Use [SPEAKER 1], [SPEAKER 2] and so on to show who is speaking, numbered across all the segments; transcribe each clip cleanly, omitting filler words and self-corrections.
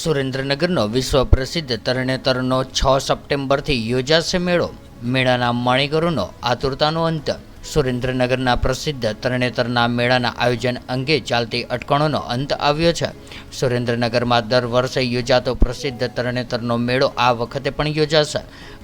[SPEAKER 1] સુરેન્દ્રનગરનો વિશ્વ પ્રસિદ્ધ તરણેતરનો 6 સપ્ટેમ્બરથી યોજાશે મેળો. મેળાના માણીગરોનો આતુરતાનો અંત. સુરેન્દ્રનગરના પ્રસિદ્ધ તરણેતરના મેળાના આયોજન અંગે ચાલતી અટકણોનો અંત આવ્યો છે. સુરેન્દ્રનગરમાં દર વર્ષે યોજાતો પ્રસિદ્ધ તરણેતરનો મેળો આ વખતે પણ યોજાશે.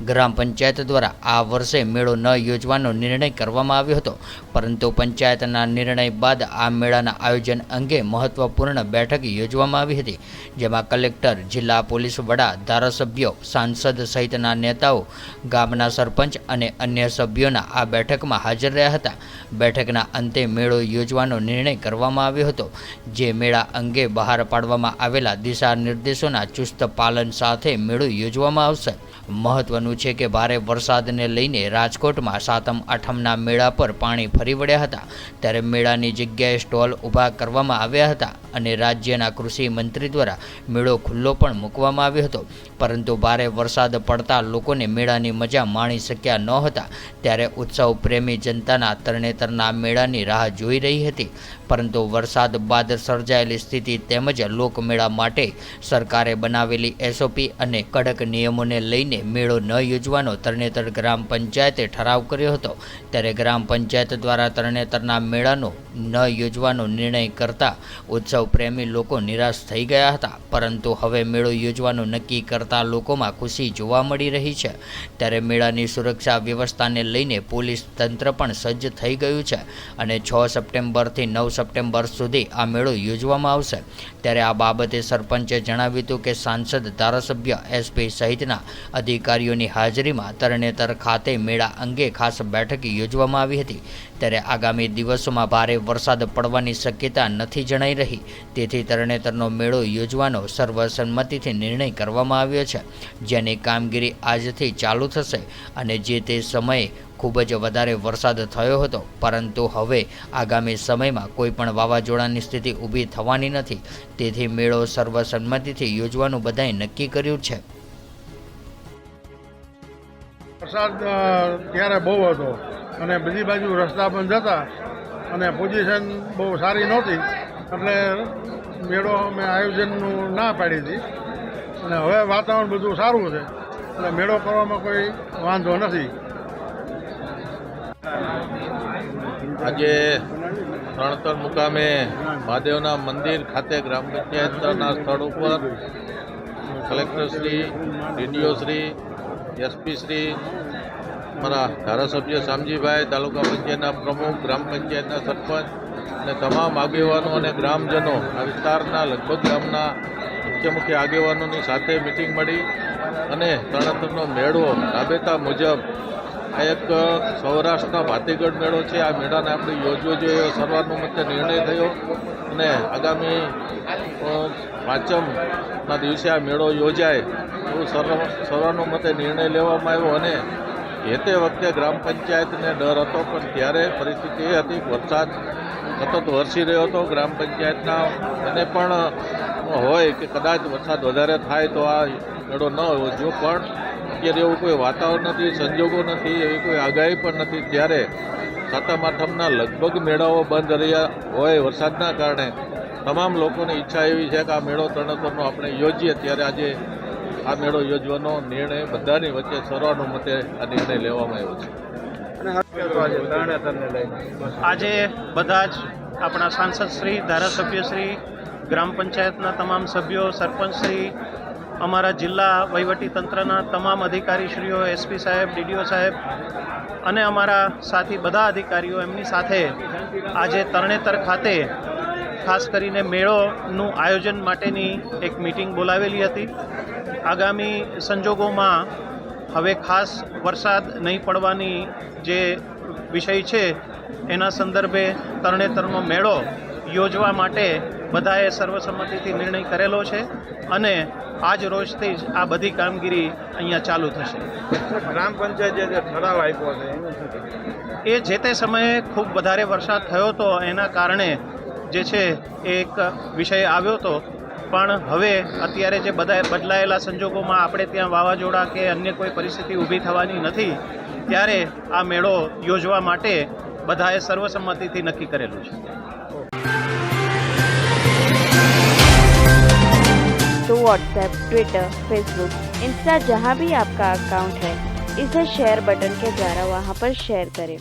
[SPEAKER 1] ગ્રામ પંચાયત દ્વારા આ વર્ષે મેળો ન યોજવાનો નિર્ણય કરવામાં આવ્યો હતો, પરંતુ પંચાયતના નિર્ણય બાદ આ મેળાના આયોજન અંગે મહત્વપૂર્ણ બેઠક યોજવામાં આવી હતી, જેમાં કલેક્ટર, જિલ્લા પોલીસ વડા, ધારાસભ્યો, સાંસદ સહિતના નેતાઓ, ગામના સરપંચ અને અન્ય સભ્યોના આ બેઠકમાં હાજર રહ્યા હતા. બેઠકના અંતે મેળો યોજવાનો નિર્ણય કરવામાં આવ્યો હતો, જે મેળા અંગે બહાર પાડવામાં આવેલા દિશા નિર્દેશોના ચુસ્ત પાલન સાથે મેળો યોજવામાં આવશે. મહત્વનું છે કે ભારે વરસાદને લઈને રાજકોટમાં સાતમ આઠમના મેળા પર પાણી ફરી વળ્યા હતા, ત્યારે મેળાની જગ્યાએ સ્ટોલ ઊભા કરવામાં આવ્યા હતા અને રાજ્યના કૃષિ મંત્રી દ્વારા મેળો ખુલ્લો પણ મૂકવામાં આવ્યો હતો. પરંતુ ભારે વરસાદ પડતા લોકોને મેળાની મજા માણી શક્યા ન હતા, ત્યારે ઉત્સવ પ્રેમી જનતાના તરણેતરના મેળાની રાહ જોઈ રહી હતી. પરંતુ વરસાદ બાદ સર્જાયેલી સ્થિતિ તેમજ લોકમેળા માટે સરકારે બનાવેલી એસઓપી અને કડક નિયમોને લઈને મેળો ન યોજવાનો તરણેતર ગ્રામ પંચાયતે ઠરાવ કર્યો હતો. ત્યારે ગ્રામ પંચાયત દ્વારા તરણેતરના મેળાનો ન યોજવાનો નિર્ણય કરતા ઉત્સવ પ્રેમી લોકો નિરાશ થઈ ગયા હતા, પરંતુ હવે મેળો યોજવાનું નક્કી કરતા લોકોમાં ખુશી જોવા મળી રહી છે. ત્યારે મેળાની સુરક્ષા વ્યવસ્થાને લઈને પોલીસ તંત્ર પણ સજ્જ થઈ ગયું છે અને 6 સપ્ટેમ્બરથી 9 સપ્ટેમ્બર સુધી આ મેળો યોજવામાં આવશે. ત્યારે આ બાબતે સરપંચે જણાવ્યું હતું કે સાંસદ, ધારાસભ્ય, એસપી સહિતના અધિકારીઓની હાજરીમાં તરણેતર ખાતે મેળા અંગે ખાસ બેઠક યોજવામાં આવી હતી. ત્યારે આગામી દિવસોમાં ભારે વરસાદ પડવાની શક્યતા નથી જણાઈ રહી, તેથી તરણેતરનો મેળો યોજવાનો સર્વસંમતિથી નિર્ણય કરવામાં આવ્યો છે, જેની કામગીરી આજથી ચાલુ થશે. અને જે તે સમયે ખૂબ જ વધારે વરસાદ થયો હતો, પરંતુ હવે આગામી સમયમાં કોઈ પણ વાવાઝોડાની સ્થિતિ ઊભી થવાની નથી, તેથી મેળો સર્વસંમતિથી યોજવાનું બધાએ નક્કી કર્યું છે.
[SPEAKER 2] વરસાદ ત્યારે બહુ હતો અને બીજી બાજુ રસ્તા બંધ હતા અને પોઝિશન બહુ સારી નહોતી, એટલે મેળો અમે આયોજનનું ના પાડી હતી. અને હવે વાતાવરણ બધું સારું છે, એટલે મેળો કરવામાં કોઈ વાંધો નથી.
[SPEAKER 3] આજે તરણેતર મુકામે મહાદેવના મંદિર ખાતે ગ્રામ પંચાયતના સ્થળ ઉપર કલેક્ટરશ્રી, ડીડીઓશ્રી, એસપીશ્રી, મારા ધારાસભ્ય શામજીભાઈ, તાલુકા પંચાયતના પ્રમુખ, ગ્રામ પંચાયતના સરપંચ અને તમામ આગેવાનો અને ગ્રામજનો, આ વિસ્તારના લગભગ ગામના મુખ્ય આગેવાનોની સાથે મિટિંગ મળી અને તરણેતરનો મેળો રાબેતા મુજબ આ એક સૌરાષ્ટ્રના ભાતીગઢ મેળો છે. આ મેળાને આપણે યોજવો જોઈએ એવો સર્વાનુમતે નિર્ણય થયો અને આગામી પાંચમના દિવસે આ મેળો યોજાય એવો સર્વાનુમતે નિર્ણય લેવામાં આવ્યો. અને જે તે વખતે ગ્રામ પંચાયતને ડર હતો, પણ ત્યારે પરિસ્થિતિ એ હતી કે વરસાદ સતત વરસી રહ્યો હતો. ગ્રામ પંચાયતના એને પણ હોય કે કદાચ વરસાદ વધારે થાય તો આ મેળો ન યોજવો, પણ અત્યારે એવું કોઈ વાતાવરણ નથી, સંજોગો નથી, એવી કોઈ આગાહી પણ નથી. ત્યારે સાતમ આઠમના લગભગ મેળાઓ બંધ રહ્યા હોય વરસાદના કારણે તમામ લોકોની ઈચ્છા એવી છે કે આ મેળો તરણેતરનો આપણે યોજીએ. ત્યારે આજે આ મેળો યોજવાનો નિર્ણય બધાની વચ્ચે સર્વાનુમતે આ નિર્ણય લેવામાં આવ્યો છે.
[SPEAKER 4] આજે બધા જ આપણા સાંસદશ્રી, ધારાસભ્યશ્રી, ગ્રામ પંચાયતના તમામ સભ્યો, સરપંચશ્રી, અમારા જિલ્લા વહીવટીતંત્રના તમામ અધિકારીશ્રીઓ, એસપી સાહેબ, ડીડીઓ સાહેબ અને અમારા સાથી બધા અધિકારીઓ, એમની સાથે આજે તરણેતર ખાતે ખાસ કરીને મેળોનું આયોજન માટેની એક મિટિંગ બોલાવેલી હતી. આગામી સંજોગોમાં હવે ખાસ વરસાદ નહીં પડવાની જે વિષય છે એના સંદર્ભે તરણેતરનો મેળો યોજવા માટે બધાએ સર્વસંમતિથી નિર્ણય કરેલો છે અને આજ રોજથી જ આ બધી કામગીરી અહીંયા ચાલુ થશે.
[SPEAKER 2] ગ્રામ પંચાયતે જે ઠરાવ આપ્યો છે
[SPEAKER 4] એ જે તે સમયે ખૂબ વધારે વરસાદ થયો હતો, એના કારણે જે છે એક વિષય આવ્યો હતો, પણ હવે અત્યારે જે બધા બદલાયેલા સંજોગોમાં આપણે ત્યાં વાવાઝોડા કે અન્ય કોઈ પરિસ્થિતિ ઊભી થવાની નથી, ત્યારે આ મેળો યોજવા માટે બધાએ સર્વસંમતિથી નક્કી કરેલું છે.
[SPEAKER 5] તો व्हाट्सएप, ट्विटर, फेसबुक, इंस्टा जहाँ भी आपका अकाउंट है, इसे शेयर बटन के द्वारा वहाँ पर शेयर करें।